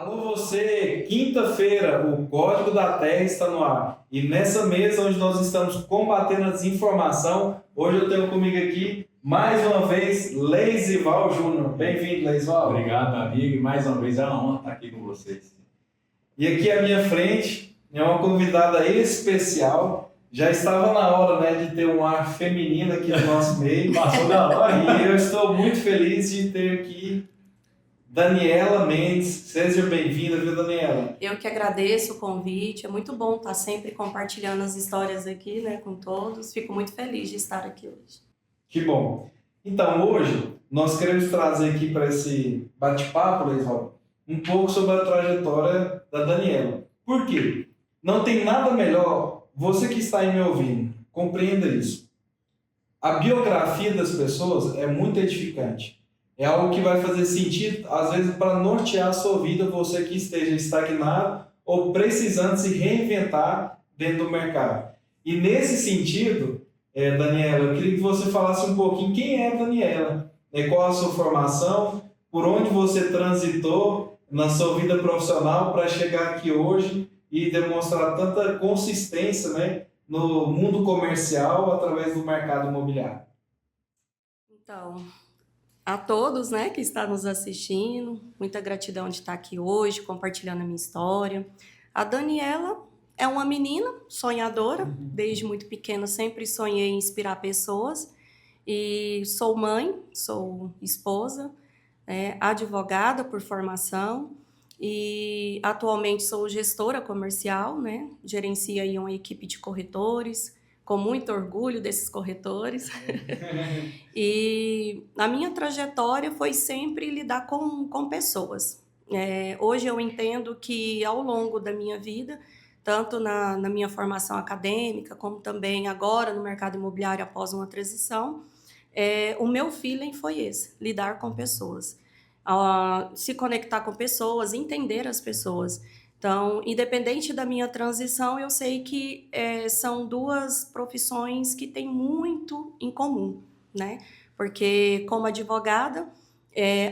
Alô você, quinta-feira, o Código da Terra está no ar. E nessa mesa onde nós estamos combatendo a desinformação, hoje eu tenho comigo aqui, mais uma vez, Leisival Júnior. Bem-vindo, Leisival. Obrigado, amigo, e mais uma vez é uma honra estar aqui com vocês. E aqui à minha frente é uma convidada especial. Já estava na hora, né, de ter um ar feminino aqui no nosso meio. Passou da hora. E eu estou muito feliz de ter aqui Daniela Mendes. Seja bem-vinda, viu, Daniela? Eu que agradeço o convite, é muito bom estar sempre compartilhando as histórias aqui, né, com todos. Fico muito feliz de estar aqui hoje. Que bom. Então, hoje, nós queremos trazer aqui para esse bate-papo, Leisval, um pouco sobre a trajetória da Daniela. Por quê? Não tem nada melhor, você que está aí me ouvindo, compreenda isso. A biografia das pessoas é muito edificante. É algo que vai fazer sentido, às vezes, para nortear a sua vida, você que esteja estagnado ou precisando se reinventar dentro do mercado. E nesse sentido, Daniela, eu queria que você falasse um pouquinho quem é a Daniela, qual a sua formação, por onde você transitou na sua vida profissional para chegar aqui hoje e demonstrar tanta consistência, né, no mundo comercial através do mercado imobiliário. Então, a todos, né, que estão nos assistindo, muita gratidão de estar aqui hoje, compartilhando a minha história. A Daniela é uma menina sonhadora, desde muito pequena sempre sonhei em inspirar pessoas. E sou mãe, sou esposa, advogada por formação e atualmente sou gestora comercial, né? Gerencio aí uma equipe de corretores, com muito orgulho desses corretores. E a minha trajetória foi sempre lidar com pessoas. Hoje eu entendo que ao longo da minha vida, tanto na minha formação acadêmica, como também agora no mercado imobiliário após uma transição, o meu feeling foi esse, lidar com pessoas. Se conectar com pessoas, entender as pessoas. Então, independente da minha transição, eu sei que são duas profissões que têm muito em comum, né? Porque como advogada,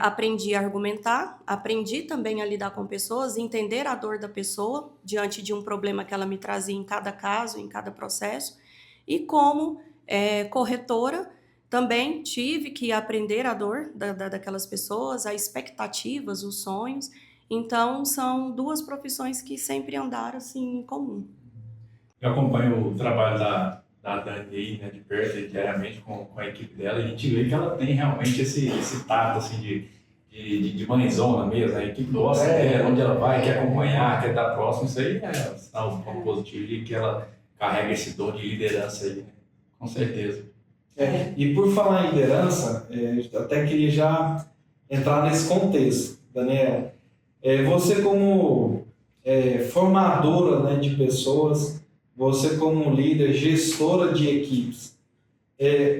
aprendi a argumentar, aprendi também a lidar com pessoas, entender a dor da pessoa diante de um problema que ela me trazia em cada caso, em cada processo. E como corretora, também tive que aprender a dor daquelas pessoas, as expectativas, os sonhos. Então, são duas profissões que sempre andaram assim em comum. Eu acompanho o trabalho da Dani aí, né, de perto, diariamente com a equipe dela, e a gente vê que ela tem realmente esse tato assim, de mãezona mesmo. A equipe gosta dela, onde ela vai, quer acompanhar, quer estar próximo. Isso aí é sinal positivo de que ela carrega esse dom de liderança aí, né? Com certeza. E por falar em liderança, eu até queria já entrar nesse contexto, Daniela. Você como formadora, né, de pessoas, você como líder, gestora de equipes,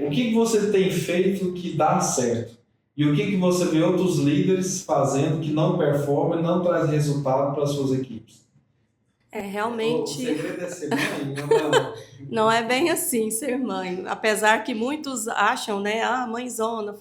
o que você tem feito que dá certo? E o que você vê outros líderes fazendo que não performam e não traz resultado para as suas equipes? Realmente. O segredo é ser mãe? Não é bem assim ser mãe. Apesar que muitos acham, né? Mãezona.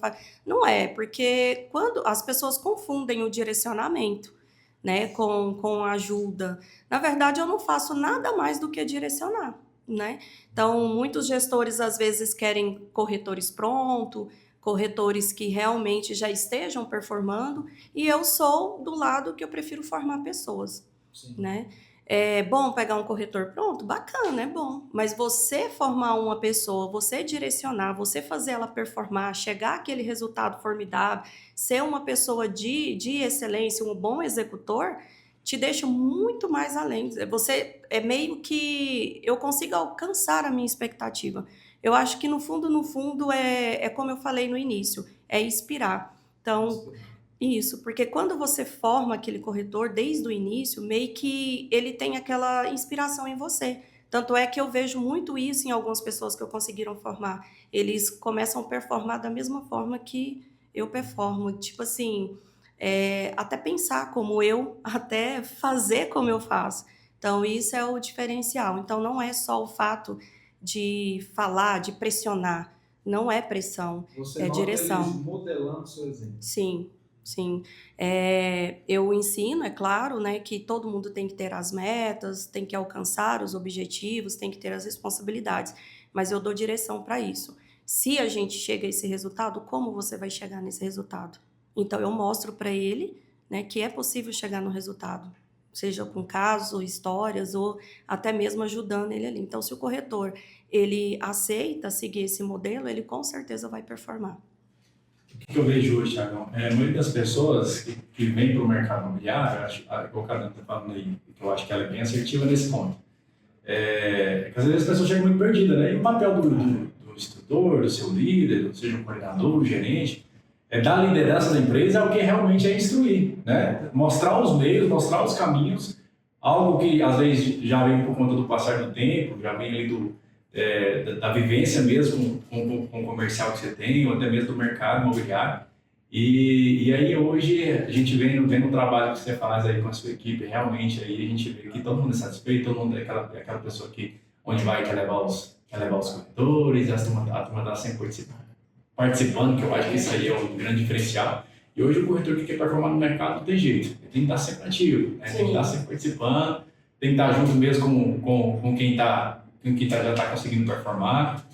Não é, porque quando as pessoas confundem o direcionamento, né, com ajuda. Na verdade, eu não faço nada mais do que direcionar, né? Então, muitos gestores às vezes querem corretores prontos, corretores que realmente já estejam performando, e eu sou do lado que eu prefiro formar pessoas, Sim. né? É bom pegar um corretor pronto? Bacana, é bom. Mas você formar uma pessoa, você direcionar, você fazer ela performar, chegar àquele resultado formidável, ser uma pessoa de excelência, um bom executor, te deixa muito mais além. Você é meio que eu consigo alcançar a minha expectativa. Eu acho que no fundo, é como eu falei no início, é inspirar. Então, isso, porque quando você forma aquele corretor desde o início, meio que ele tem aquela inspiração em você. Tanto é que eu vejo muito isso em algumas pessoas que eu conseguiram formar. Eles começam a performar da mesma forma que eu performo. Tipo assim, até pensar como eu, até fazer como eu faço. Então, isso é o diferencial. Então, não é só o fato de falar, de pressionar. Não é pressão, Você é nota direção. eles modelando seu exemplo. Sim. sim. Eu ensino, é claro, né, que todo mundo tem que ter as metas, tem que alcançar os objetivos, tem que ter as responsabilidades, mas eu dou direção para isso. Se a gente chega a esse resultado, como você vai chegar nesse resultado? Então, eu mostro para ele, né, que é possível chegar no resultado, seja com casos, histórias ou até mesmo ajudando ele ali. Então, se o corretor ele aceita seguir esse modelo, ele com certeza vai performar. O que eu vejo hoje, Thiagão, muitas pessoas que vêm para o mercado imobiliário, acho, igual o Carlos está falando aí, que eu acho que ela é bem assertiva nesse ponto, que às vezes as pessoas chegam muito perdidas, né? E o papel do instrutor, do seu líder, seja o coordenador, o gerente, da liderança da empresa é o que realmente é instruir, né? Mostrar os meios, mostrar os caminhos, algo que às vezes já vem por conta do passar do tempo, já vem ali da vivência mesmo com o comercial que você tem, ou até mesmo do mercado imobiliário. E aí hoje a gente vendo o trabalho que você faz aí com a sua equipe, realmente aí a gente vê que todo mundo é satisfeito, todo mundo é aquela pessoa que onde vai quer levar os corretores, a turma está sempre participando, que eu acho que isso aí é um grande diferencial. E hoje o corretor que quer performar no mercado não tem jeito, ele tem que estar sempre ativo, né? Tem que estar sempre participando, tem que estar junto mesmo com quem já está conseguindo performar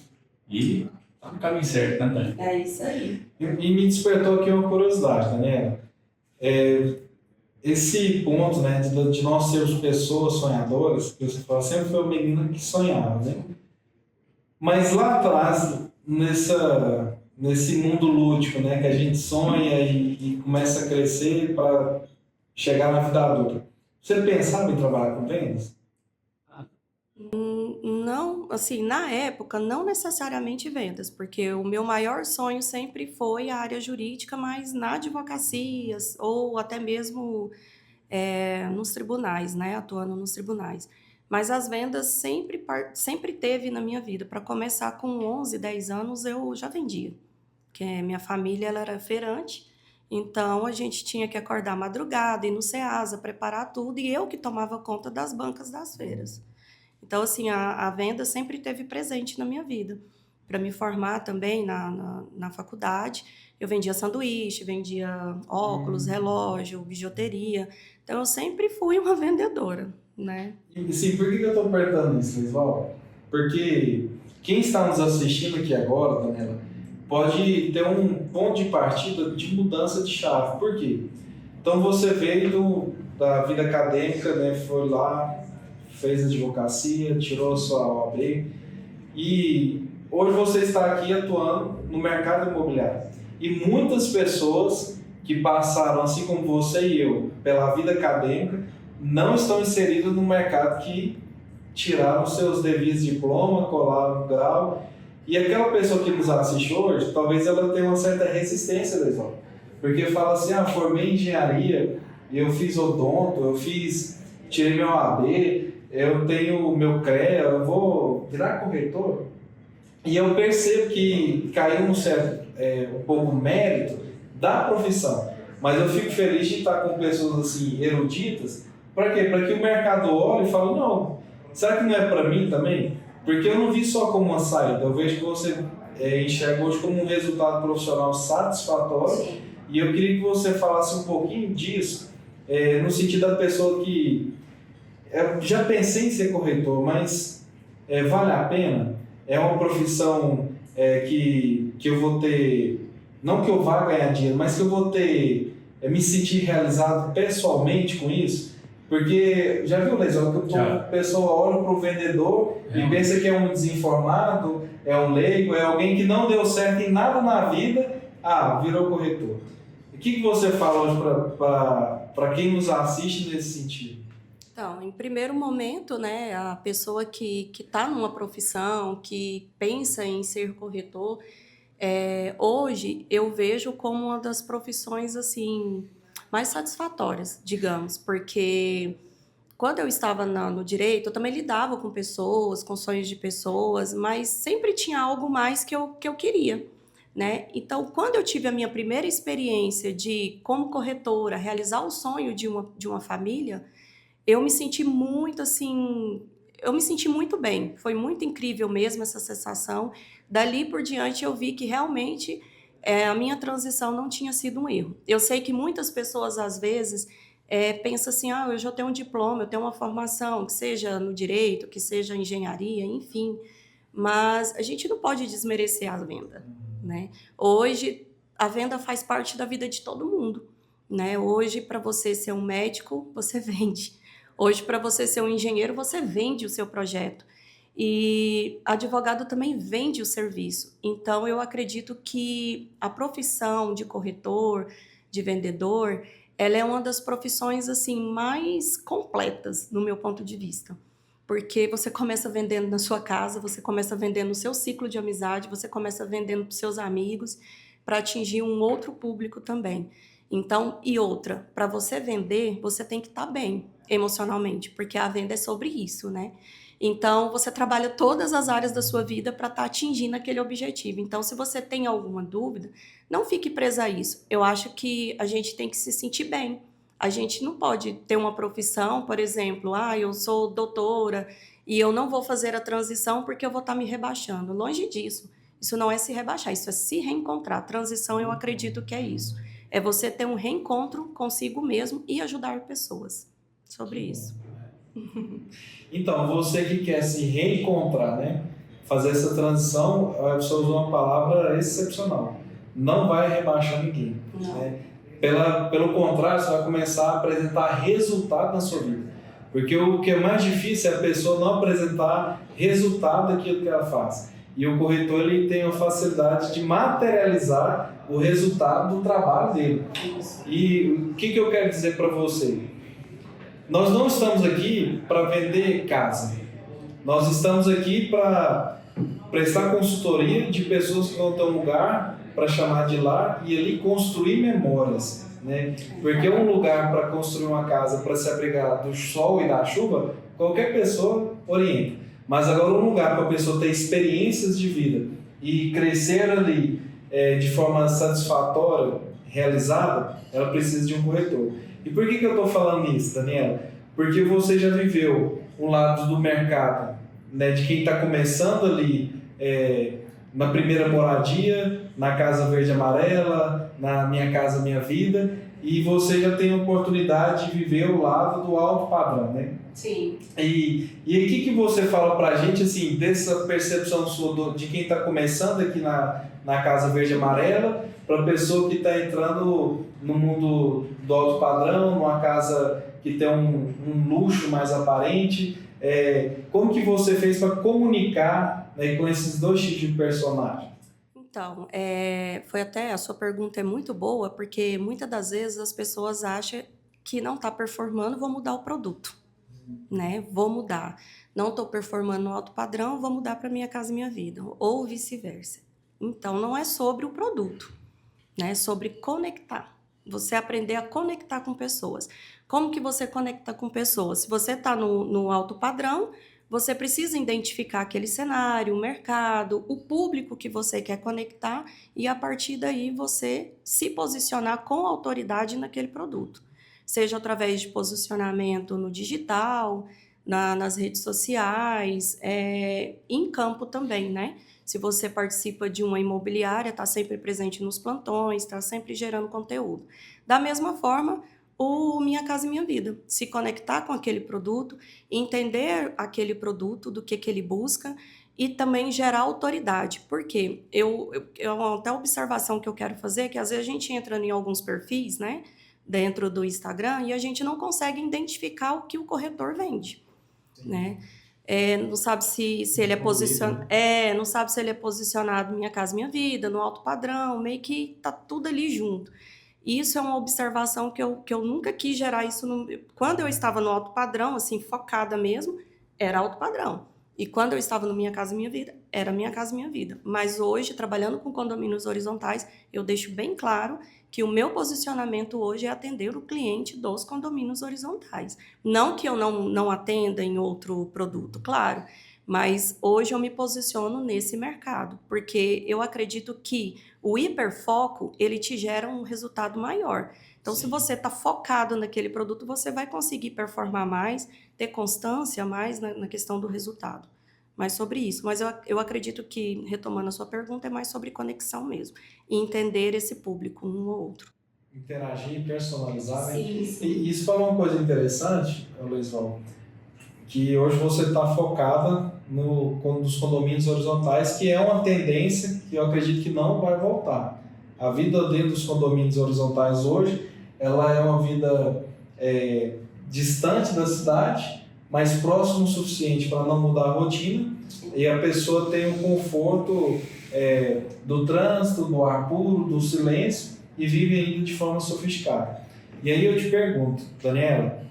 e está no caminho certo, né, Dani? É isso aí. E me despertou aqui uma curiosidade, Daniela. Esse ponto, né, de nós sermos pessoas sonhadoras, que você fala, sempre foi uma menina que sonhava, né? Mas lá atrás, nesse mundo lúdico, né, que a gente sonha e começa a crescer para chegar na vida adulta, você pensava em trabalhar com vendas? Não, assim, na época, não necessariamente vendas, porque o meu maior sonho sempre foi a área jurídica, mas na advocacia ou até mesmo nos tribunais, né, atuando nos tribunais. Mas as vendas sempre teve na minha vida. Para começar, com 11, 10 anos, eu já vendia, porque minha família ela era feirante, então a gente tinha que acordar madrugada, ir no Ceasa, preparar tudo, e eu que tomava conta das bancas das feiras. Então, assim, a venda sempre esteve presente na minha vida. Para me formar também na faculdade, eu vendia sanduíche, vendia óculos, relógio, bijuteria. Então, eu sempre fui uma vendedora, né? E sim, por que eu estou perguntando isso, Lisval? Porque quem está nos assistindo aqui agora, Daniela, pode ter um ponto de partida de mudança de chave. Por quê? Então você veio da vida acadêmica, né, foi lá, fez advocacia, tirou a sua OAB e hoje você está aqui atuando no mercado imobiliário. E muitas pessoas que passaram, assim como você e eu, pela vida acadêmica, não estão inseridas no mercado, que tiraram seus devidos diplomas, colaram o grau. E aquela pessoa que nos assiste hoje, talvez ela tenha uma certa resistência, Lesão. Porque fala assim, formei em engenharia, eu fiz odonto, tirei meu AB, eu tenho meu CREA, eu vou virar corretor. E eu percebo que caiu um pouco mérito da profissão. Mas eu fico feliz de estar com pessoas assim, eruditas. Para quê? Para que o mercado olhe e fale, não, será que não é para mim também? Porque eu não vi só como uma saída, eu vejo que você enxerga hoje como um resultado profissional satisfatório. Sim. E eu queria que você falasse um pouquinho disso, no sentido da pessoa que já pensei em ser corretor, mas vale a pena? É uma profissão que eu vou ter, não que eu vá ganhar dinheiro, mas que eu vou ter, me sentir realizado pessoalmente com isso? Porque, já viu, Lesão, que a pessoa olha para o vendedor e pensa que é um desinformado, é um leigo, é alguém que não deu certo em nada na vida, virou corretor. O que você fala hoje para quem nos assiste nesse sentido? Então, em primeiro momento, né, a pessoa que está numa profissão, que pensa em ser corretor, hoje eu vejo como uma das profissões assim mais satisfatórias, digamos, porque quando eu estava no direito, eu também lidava com pessoas, com sonhos de pessoas, mas sempre tinha algo mais que eu queria, né? Então, quando eu tive a minha primeira experiência de, como corretora, realizar o sonho de uma família, eu me senti muito assim, eu me senti muito bem, foi muito incrível mesmo essa sensação. Dali por diante eu vi que realmente a minha transição não tinha sido um erro. Eu sei que muitas pessoas, às vezes, pensam assim, eu já tenho um diploma, eu tenho uma formação, que seja no direito, que seja engenharia, enfim, mas a gente não pode desmerecer a venda, né? Hoje, a venda faz parte da vida de todo mundo, né? Hoje, para você ser um médico, você vende. Hoje, para você ser um engenheiro, você vende o seu projeto. E advogado também vende o serviço. Então, eu acredito que a profissão de corretor, de vendedor, ela é uma das profissões assim mais completas, no meu ponto de vista. Porque você começa vendendo na sua casa, você começa vendendo no seu ciclo de amizade, você começa vendendo para os seus amigos, para atingir um outro público também. Então, e outra, para você vender, você tem que estar bem emocionalmente, porque a venda é sobre isso, né? Então, você trabalha todas as áreas da sua vida para estar atingindo aquele objetivo. Então, se você tem alguma dúvida, não fique presa a isso. Eu acho que a gente tem que se sentir bem. A gente não pode ter uma profissão, por exemplo, eu sou doutora e eu não vou fazer a transição porque eu vou estar me rebaixando. Longe disso. Isso não é se rebaixar, isso é se reencontrar. Transição, eu acredito que é isso. É você ter um reencontro consigo mesmo e ajudar pessoas. Sobre isso. Então, você que quer se reencontrar, né? Fazer essa transição, você usou uma palavra excepcional. Não vai rebaixar ninguém. Né? Pelo contrário, você vai começar a apresentar resultado na sua vida. Porque o que é mais difícil é a pessoa não apresentar resultado daquilo que ela faz. E o corretor ele tem a facilidade de materializar o resultado do trabalho dele. E o que eu quero dizer para você? Nós não estamos aqui para vender casa. Nós estamos aqui para prestar consultoria de pessoas que vão ter um lugar para chamar de lar e ali construir memórias, né? Porque um lugar para construir uma casa para se abrigar do sol e da chuva, qualquer pessoa orienta. Mas agora um lugar para a pessoa ter experiências de vida e crescer ali de forma satisfatória, realizada, ela precisa de um corretor. E por que eu estou falando isso, Daniela? Porque você já viveu um lado do mercado, né, de quem está começando ali na primeira moradia, na Casa Verde e Amarela, na Minha Casa Minha Vida, e você já tem a oportunidade de viver o lado do alto padrão, né? Sim. E o que você fala pra gente, assim, dessa percepção sua de quem está começando aqui na Casa Verde e Amarela, para a pessoa que está entrando no mundo do alto padrão, numa casa que tem um luxo mais aparente, como que você fez para comunicar, né, com esses dois tipos de personagem? Então, foi até, a sua pergunta é muito boa, porque muitas das vezes as pessoas acham que não está performando, vou mudar o produto, né? Vou mudar. Não estou performando no alto padrão, vou mudar para Minha Casa Minha Vida, ou vice-versa. Então, não é sobre o produto, né? É sobre conectar. Você aprender a conectar com pessoas. Como que você conecta com pessoas? Se você está no alto padrão, você precisa identificar aquele cenário, o mercado, o público que você quer conectar e a partir daí você se posicionar com autoridade naquele produto. Seja através de posicionamento no digital, nas redes sociais, em campo também, né? Se você participa de uma imobiliária, está sempre presente nos plantões, está sempre gerando conteúdo. Da mesma forma, o Minha Casa Minha Vida. Se conectar com aquele produto, entender aquele produto, do que ele busca e também gerar autoridade. Por quê? Até a observação que eu quero fazer é que às vezes a gente entra em alguns perfis, né, dentro do Instagram e a gente não consegue identificar o que o corretor vende, né? Não sabe se ele é posicionado, não sabe se ele é posicionado Minha Casa Minha Vida, no alto padrão, meio que tá tudo ali junto. Isso é uma observação que eu nunca quis gerar isso. Quando eu estava no alto padrão, assim, focada mesmo, era alto padrão. E quando eu estava no Minha Casa Minha Vida, era Minha Casa Minha Vida. Mas hoje, trabalhando com condomínios horizontais, eu deixo bem claro que o meu posicionamento hoje é atender o cliente dos condomínios horizontais. Não que eu não atenda em outro produto, claro, mas hoje eu me posiciono nesse mercado, porque eu acredito que o hiperfoco, ele te gera um resultado maior. Então, se você está focado naquele produto, você vai conseguir performar mais, ter constância mais na questão do resultado. mais sobre isso. Mas eu acredito que, retomando a sua pergunta, é mais sobre conexão mesmo. E entender esse público um ou outro. Interagir, personalizar, né? Sim, sim. E isso foi uma coisa interessante, Luizão, que hoje você está focada nos condomínios horizontais, que é uma tendência que eu acredito que não vai voltar. A vida dentro dos condomínios horizontais hoje, ela é uma vida distante da cidade, mas próximo o suficiente para não mudar a rotina, e a pessoa tem um conforto do trânsito, do ar puro, do silêncio, e vive ainda de forma sofisticada. E aí eu te pergunto, Daniela,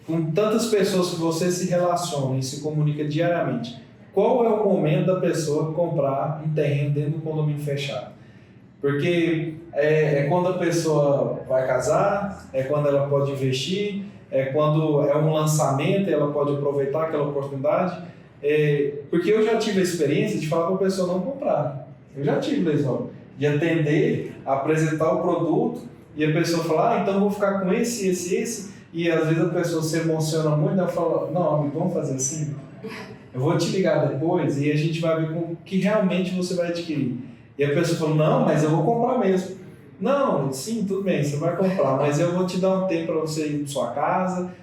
com tantas pessoas que você se relaciona e se comunica diariamente, qual é o momento da pessoa comprar um terreno dentro do condomínio fechado? Porque é quando a pessoa vai casar, é quando ela pode investir, é quando é um lançamento e ela pode aproveitar aquela oportunidade. Porque eu já tive a experiência de falar para a pessoa não comprar. Eu já tive, Lesão, de atender, apresentar o produto e a pessoa falar, então eu vou ficar com esse, e às vezes a pessoa se emociona muito, ela fala, não, amigo, vamos fazer assim? Eu vou te ligar depois e a gente vai ver o que realmente você vai adquirir. E a pessoa fala, não, mas eu vou comprar mesmo. Não, sim, tudo bem, você vai comprar, mas eu vou te dar um tempo para você ir para sua casa.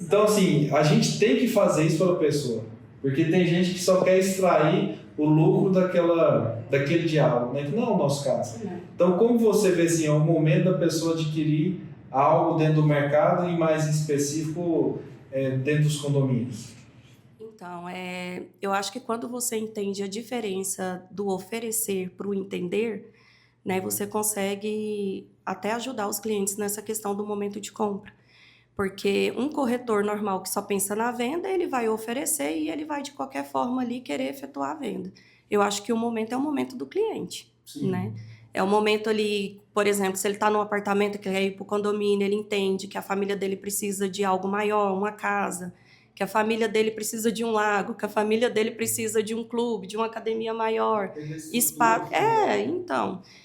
Então, assim, a gente tem que fazer isso pela pessoa, porque tem gente que só quer extrair o lucro daquele diálogo, né? Que não é o nosso caso. Então, como você vê, assim, é o momento da pessoa adquirir algo dentro do mercado e mais específico dentro dos condomínios? Então, eu acho que quando você entende a diferença do oferecer para o entender, né, você consegue até ajudar os clientes nessa questão do momento de compra. Porque um corretor normal que só pensa na venda, ele vai oferecer e ele vai de qualquer forma ali querer efetuar a venda. Eu acho que o momento é o momento do cliente, né? É o momento ali, por exemplo, se ele está num apartamento que quer ir para o condomínio, ele entende que a família dele precisa de algo maior, uma casa, que a família dele precisa de um lago, que a família dele precisa de um clube, de uma academia maior, espaço.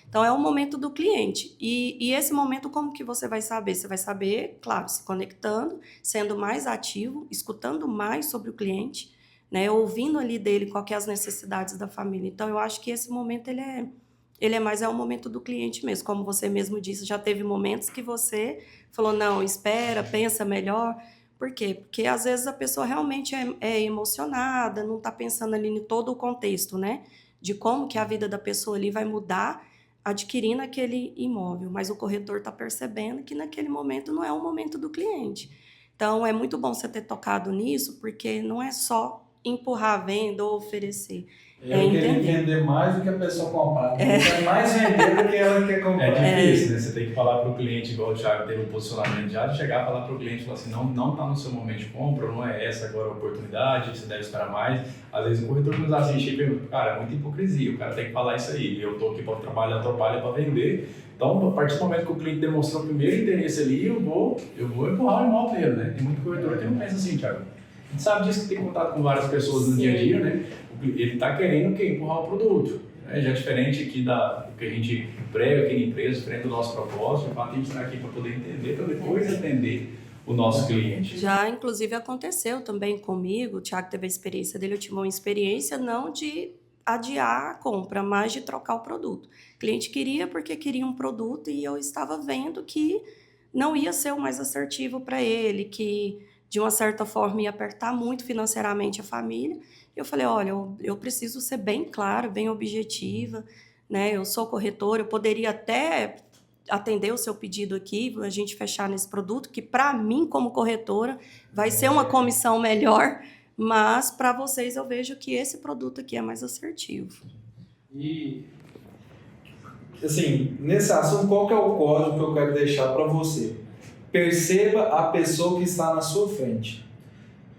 Então é o momento do cliente. E esse momento, como que você vai saber? Você vai saber, claro, se conectando, sendo mais ativo, escutando mais sobre o cliente, né? Ouvindo ali dele qual que é as necessidades da família. Então eu acho que esse momento ele é mais o momento do cliente mesmo. Como você mesmo disse, já teve momentos que você falou, não, espera, pensa melhor. Por quê? Porque às vezes a pessoa realmente é emocionada, não está pensando ali em todo o contexto, né? De como que a vida da pessoa ali vai mudar adquirindo aquele imóvel. Mas o corretor está percebendo que naquele momento não é o momento do cliente. Então é muito bom você ter tocado nisso, porque não é só empurrar a venda ou oferecer. Eu queria vender mais do que a pessoa comprar. Quer mais vender do que ela quer comprar. É difícil, né? Você tem que falar para o cliente, igual o Thiago teve um posicionamento já, de chegar e falar para o cliente, falar assim, não está no seu momento de compra, não é essa agora a oportunidade, você deve esperar mais. Às vezes o corretor nos assiste e pergunta, cara, é muita hipocrisia, o cara tem que falar isso aí, eu estou aqui para trabalhar para vender. Então, a partir do momento que o cliente demonstrou o primeiro interesse ali, eu vou empurrar o imóvel dele, né? Tem muito corretor que não pensa assim, Thiago. A gente sabe disso, que tem contato com várias pessoas no dia a dia, né? Ele está querendo empurrar o produto. Né? Já diferente aqui do que a gente prega aqui na empresa, diferente do nosso propósito, a gente está aqui para poder entender, para depois atender o nosso cliente. Já, inclusive, aconteceu também comigo, o Thiago teve a experiência dele, eu tive uma experiência não de adiar a compra, mas de trocar o produto. O cliente queria porque queria um produto e eu estava vendo que não ia ser o mais assertivo para ele, que de uma certa forma ia apertar muito financeiramente a família. Eu falei, olha, eu preciso ser bem clara, bem objetiva, né? Eu sou corretora, eu poderia até atender o seu pedido aqui, a gente fechar nesse produto, que para mim, como corretora, vai ser uma comissão melhor, mas para vocês eu vejo que esse produto aqui é mais assertivo. E, assim, nesse assunto, qual que é o código que eu quero deixar para você? Perceba a pessoa que está na sua frente.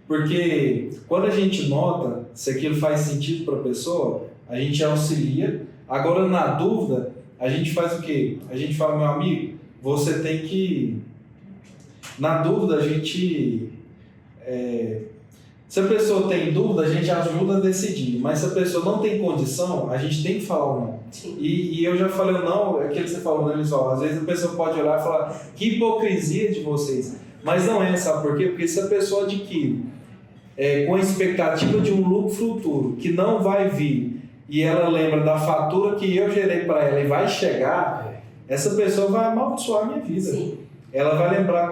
Porque quando a gente nota se aquilo faz sentido para a pessoa, a gente auxilia. Agora, na dúvida, a gente faz o quê? A gente fala, meu amigo, você tem que... Na dúvida, a gente... Se a pessoa tem dúvida, a gente ajuda a decidir. Mas se a pessoa não tem condição, a gente tem que falar o não. E eu já falei o não, aquilo que você falou, né, pessoal? Às vezes a pessoa pode olhar e falar, que hipocrisia de vocês. Mas não é, sabe por quê? Porque se a pessoa adquire com a expectativa de um lucro futuro que não vai vir, e ela lembra da fatura que eu gerei para ela e vai chegar, essa pessoa vai amaldiçoar a minha vida. Sim. Ela vai lembrar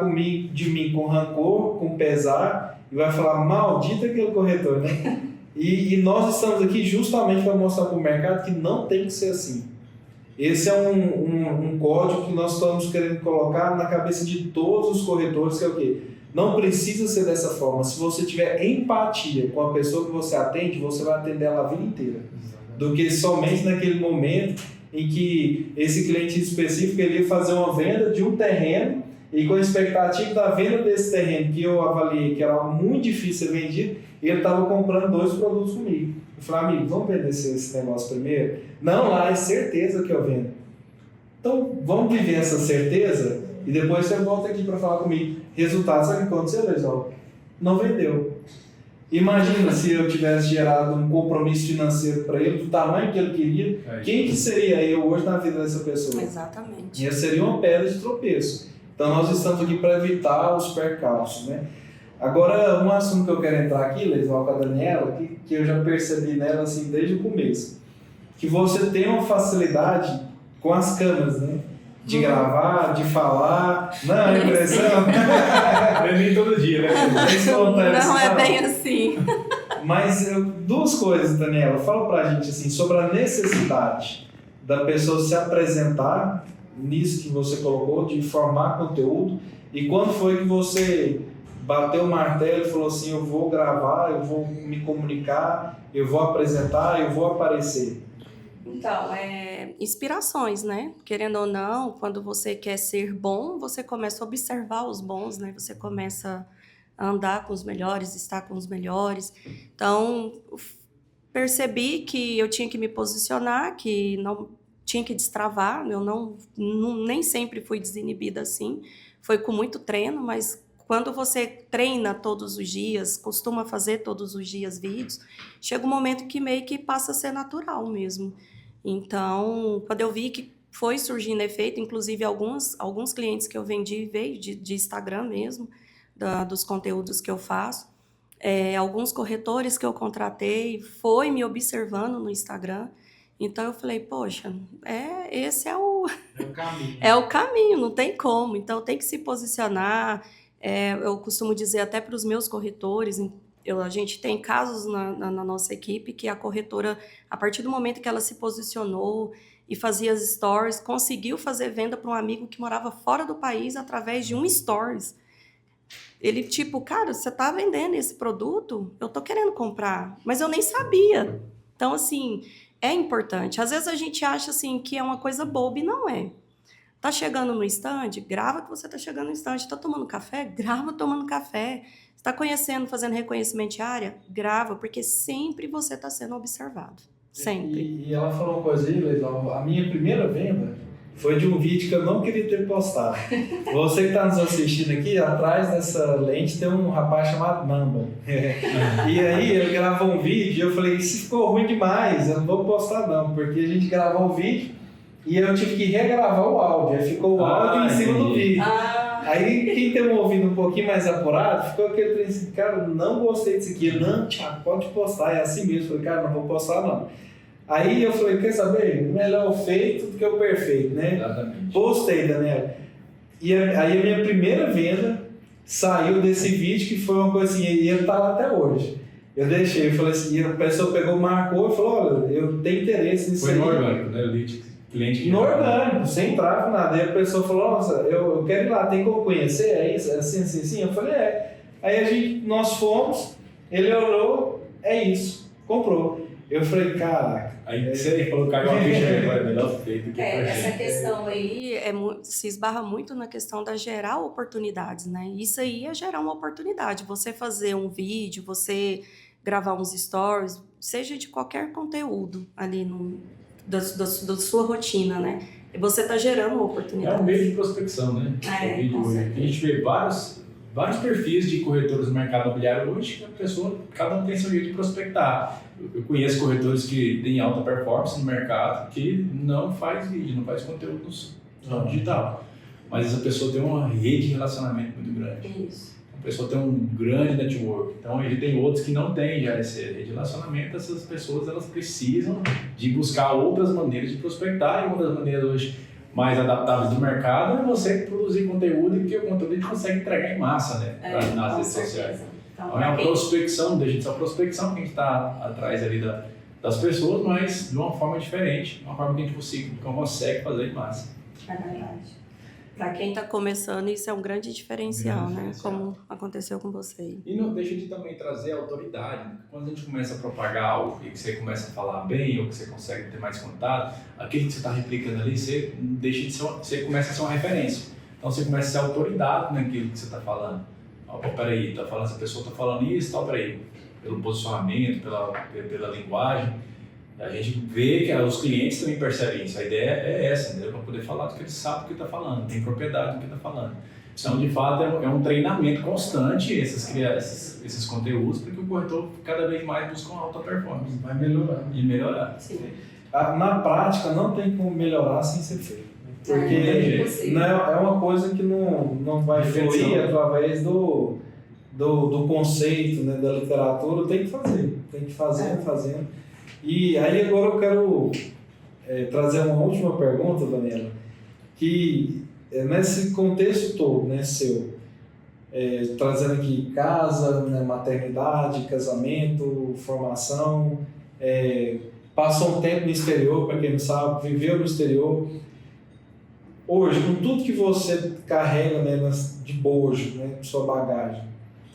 de mim com rancor, com pesar, e vai falar, maldito aquele corretor, né? E nós estamos aqui justamente para mostrar para o mercado que não tem que ser assim. Esse é um código que nós estamos querendo colocar na cabeça de todos os corretores, que é o quê? Não precisa ser dessa forma. Se você tiver empatia com a pessoa que você atende, você vai atender ela a vida inteira. Do que somente naquele momento em que esse cliente específico ele ia fazer uma venda de um terreno e com a expectativa da venda desse terreno que eu avaliei que era muito difícil ser vendido, ele estava comprando 2 produtos comigo. Eu falei, amigo, vamos vender esse negócio primeiro? Não, lá é certeza que eu vendo. Então, vamos viver essa certeza e depois você volta aqui para falar comigo. Resultado, sabe o que aconteceu, pessoal? Não vendeu. Imagina se eu tivesse gerado um compromisso financeiro para ele, do tamanho que ele queria, quem que seria eu hoje na vida dessa pessoa? Exatamente. E essa seria uma pedra de tropeço. Então, nós estamos aqui para evitar os percalços, né? Agora, um assunto que eu quero entrar aqui, Leisval, com a Daniela, que eu já percebi nela assim desde o começo, que você tem uma facilidade com as câmeras, né? De gravar, de falar, não é impressão? Não é nem todo dia, né? Não é bem assim. Mas 2 coisas, Daniela, fala pra gente assim, sobre a necessidade da pessoa se apresentar nisso que você colocou, de formar conteúdo, e quando foi que você bateu o martelo e falou assim, eu vou gravar, eu vou me comunicar, eu vou apresentar, eu vou aparecer? Então, inspirações, né? Querendo ou não, quando você quer ser bom, você começa a observar os bons, né? Você começa a andar com os melhores, estar com os melhores. Então, percebi que eu tinha que me posicionar, que não tinha que destravar. Eu nem sempre fui desinibida assim. Foi com muito treino, mas quando você treina todos os dias, costuma fazer todos os dias vídeos, chega um momento que meio que passa a ser natural mesmo. Então, quando eu vi que foi surgindo efeito, inclusive alguns clientes que eu vendi veio de Instagram mesmo, dos conteúdos que eu faço, alguns corretores que eu contratei foi me observando no Instagram. Então eu falei, poxa, esse é o caminho. É o caminho, não tem como. Então tem que se posicionar. Eu costumo dizer até para os meus corretores, a gente tem casos na nossa equipe que a corretora, a partir do momento que ela se posicionou e fazia as stories, conseguiu fazer venda para um amigo que morava fora do país através de um stories. Ele tipo, cara, você tá vendendo esse produto? Eu tô querendo comprar, mas eu nem sabia. Então, assim, é importante. Às vezes a gente acha assim que é uma coisa boba e não é. Tá chegando no stand? Grava que você tá chegando no stand. Tá tomando café? Grava tomando café. Está conhecendo, fazendo reconhecimento de área? Grava, porque sempre você está sendo observado. Sempre. E ela falou uma coisa aí, Leisval, a minha primeira venda foi de um vídeo que eu não queria ter postado. Você que está nos assistindo aqui, atrás dessa lente tem um rapaz chamado Namba. E aí ele gravou um vídeo e eu falei, isso ficou ruim demais, eu não vou postar não, porque a gente gravou um vídeo e eu tive que regravar o áudio, aí ficou o áudio em cima do vídeo. Aí quem tem um ouvido um pouquinho mais apurado, ficou aquele princípio, cara, não gostei disso aqui. Não, Thiago, pode postar, é assim mesmo. Eu falei, cara, não vou postar não. Aí eu falei, quer saber? Melhor o feito do que o perfeito, né? Exatamente. Postei, Daniela. E aí a minha primeira venda saiu desse vídeo, que foi uma coisa assim, e ele tá lá até hoje. Eu deixei, eu falei assim, e a pessoa pegou, marcou e falou, olha, eu tenho interesse nisso aí. Foi no orgânico, né? Cliente no orgânico, sem tráfego, nada. Aí a pessoa falou, nossa, eu quero ir lá, tem como conhecer? É isso? Assim? Eu falei, Aí nós fomos, ele olhou, é isso, comprou. Eu falei, caraca. Aí você falou, caiu uma ficha, é melhor feito do que essa questão aí se esbarra muito na questão da gerar oportunidades, né? Isso aí é gerar uma oportunidade. Você fazer um vídeo, você gravar uns stories, seja de qualquer conteúdo ali da sua rotina, né? E você está gerando uma oportunidade. É um meio de prospecção, né? A gente vê vários perfis de corretores no mercado imobiliário hoje que a pessoa, cada um tem seu jeito de prospectar. Eu conheço corretores que têm alta performance no mercado que não faz vídeo, não faz conteúdo digital. Mas essa pessoa tem uma rede de relacionamento muito grande. Isso. a pessoa tem um grande network. Então, a gente tem outros que não têm já esse relacionamento. Essas pessoas, elas precisam de buscar outras maneiras de prospectar. E uma das maneiras hoje mais adaptáveis do mercado é você produzir conteúdo, porque o conteúdo a gente consegue entregar em massa, né? Nas redes sociais. Então, é uma prospecção, deixa de ser uma prospecção que a gente está atrás ali das pessoas, mas de uma forma diferente, uma forma que a gente consegue fazer em massa. É verdade. Para quem está começando, isso é um grande diferencial, né? Como aconteceu com você. E não deixa de também trazer autoridade, né? Quando a gente começa a propagar algo e que você começa a falar bem, ou que você consegue ter mais contato, aquilo que você está replicando ali, você começa a ser uma referência. Então você começa a ser autoridade naquilo que você está falando. Peraí, essa pessoa está falando isso, peraí, pelo posicionamento, pela linguagem. A gente vê que os clientes também percebem isso. A ideia é essa, para poder falar do que eles sabem do que está falando, tem propriedade do que está falando. Então, de fato, é um treinamento constante esses conteúdos, porque o corretor cada vez mais busca uma alta performance. Vai melhorar. E melhorar. Sim. Na prática, não tem como melhorar sem ser feito. Porque é uma coisa que não vai fluir através do conceito, né, da literatura. Tem que fazer. Tem que fazer, fazendo. E aí agora eu quero trazer uma última pergunta, Daniela, que nesse contexto todo, né, seu, trazendo aqui casa, né, maternidade, casamento, formação, passou um tempo no exterior, para quem não sabe, viveu no exterior. Hoje, com tudo que você carrega, né, de bojo, né, sua bagagem,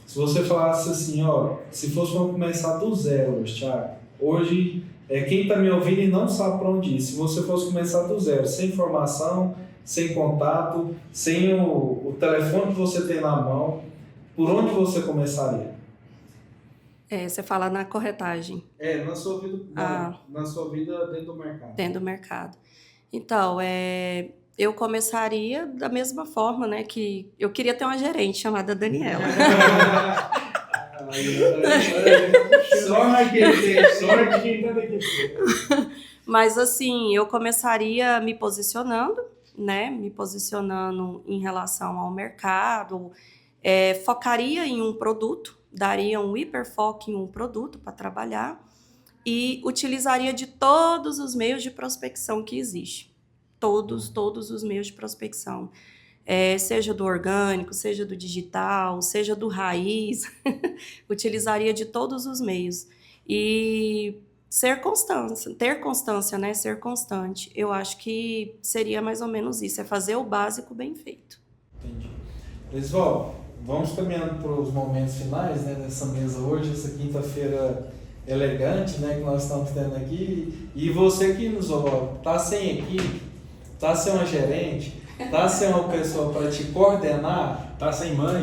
se você falasse assim, ó, se fosse para começar do zero hoje, Thiago, hoje, quem está me ouvindo e não sabe para onde ir, se você fosse começar do zero, sem formação, sem contato, sem o telefone que você tem na mão, por onde você começaria? Você fala na corretagem. Na sua vida, na sua vida dentro do mercado. Dentro do mercado. Então, eu começaria da mesma forma, né, que eu queria ter uma gerente chamada Daniela. Sorte que ele tem, sorte que ele tem. Mas assim, eu começaria me posicionando, né? Me posicionando em relação ao mercado, focaria em um produto, daria um hiperfoco em um produto para trabalhar e utilizaria de todos os meios de prospecção que existem. Todos os meios de prospecção. Seja do orgânico, seja do digital, seja do raiz, utilizaria de todos os meios. E ter constância, né? Ser constante. Eu acho que seria mais ou menos isso, fazer o básico bem feito. Entendi. Pessoal, vamos caminhando para os momentos finais, né, dessa mesa hoje, essa quinta-feira elegante, né, que nós estamos tendo aqui. E você que nos ouve, está sem equipe, está sem uma gerente, tá sem uma pessoa para te coordenar, tá sem mãe,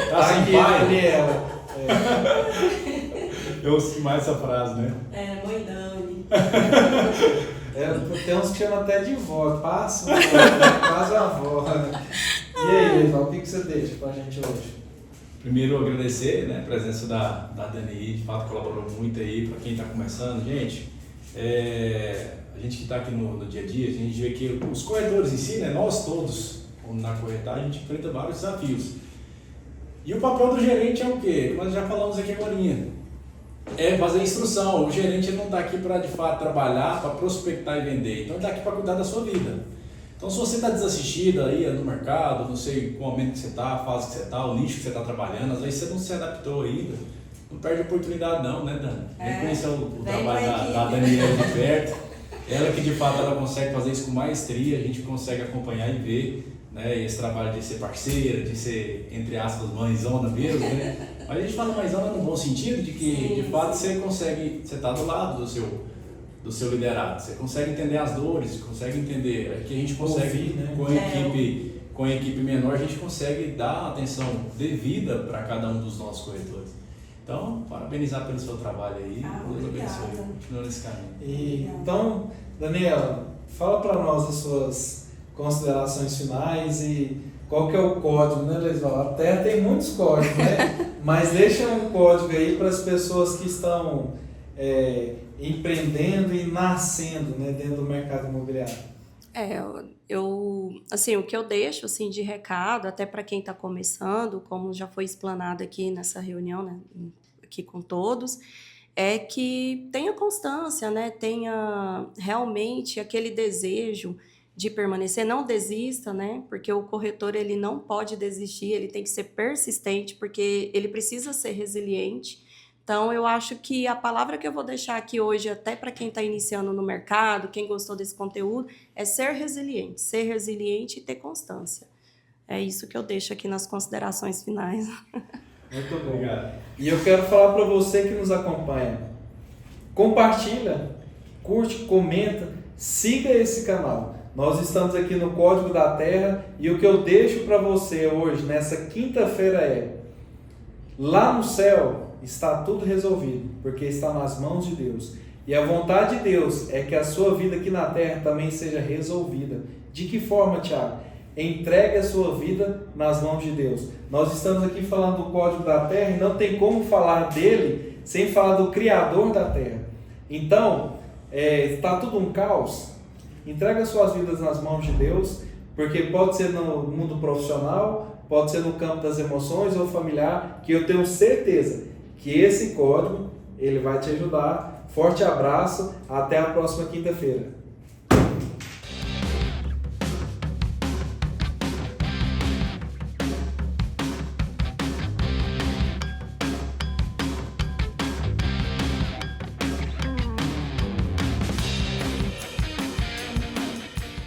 tá sem pai, Daniela. Eu ouço mais essa frase, né? Mãe Dani. Tem uns que chamam até de vó, passa, quase a avó. E aí, Leitão, o que você deixa pra gente hoje? Primeiro, agradecer, né, a presença da Dani, de fato colaborou muito aí para quem está começando. Gente, a gente que está aqui no dia a dia, a gente vê que os corretores em si, né, nós todos, na corretagem, a gente enfrenta vários desafios. E o papel do gerente é o quê? Nós já falamos aqui agora. É fazer instrução. O gerente não está aqui para, de fato, trabalhar, para prospectar e vender. Então, ele está aqui para cuidar da sua vida. Então, se você está desassistido aí no mercado, não sei qual momento que você está, a fase que você está, o nicho que você está trabalhando, às vezes você não se adaptou ainda, não perde oportunidade não, né, Dani? Vem conhecer o trabalho da Daniela de perto. Ela que, de fato, ela consegue fazer isso com maestria, a gente consegue acompanhar e ver, né, esse trabalho de ser parceira, de ser, entre aspas, mãezona mesmo, né? Mas a gente fala mãezona no bom sentido, de que, sim, de fato, você consegue, você está do lado do seu liderado, você consegue entender as dores, consegue entender, que a gente consegue, ouvir, né? Com a equipe menor, a gente consegue dar atenção devida para cada um dos nossos corretores. Então, parabenizar pelo seu trabalho aí, Deus abençoe, continua nesse caminho. Então, Daniela, fala para nós as suas considerações finais e qual que é o código, né, Leisval? A Terra tem muitos códigos, né? Mas deixa um código aí para as pessoas que estão empreendendo e nascendo, né, dentro do mercado imobiliário. Eu assim, o que eu deixo assim de recado, até para quem está começando, como já foi explanado aqui nessa reunião, né, aqui com todos, é que tenha constância, né? Tenha realmente aquele desejo de permanecer, não desista, né? Porque o corretor ele não pode desistir, ele tem que ser persistente, porque ele precisa ser resiliente. Então, eu acho que a palavra que eu vou deixar aqui hoje, até para quem está iniciando no mercado, quem gostou desse conteúdo, é ser resiliente e ter constância. É isso que eu deixo aqui nas considerações finais. Muito bom. Obrigado. E eu quero falar para você que nos acompanha, compartilha, curte, comenta, siga esse canal. Nós estamos aqui no Código da Terra e o que eu deixo para você hoje, nessa quinta-feira é: lá no céu está tudo resolvido, porque está nas mãos de Deus. E a vontade de Deus é que a sua vida aqui na Terra também seja resolvida. De que forma, Tiago? Entregue a sua vida nas mãos de Deus. Nós estamos aqui falando do Código da Terra e não tem como falar dele sem falar do Criador da Terra. Então, está tudo um caos. Entregue as suas vidas nas mãos de Deus, porque pode ser no mundo profissional, pode ser no campo das emoções ou familiar, que eu tenho certeza que esse código ele vai te ajudar. Forte abraço, até a próxima quinta-feira.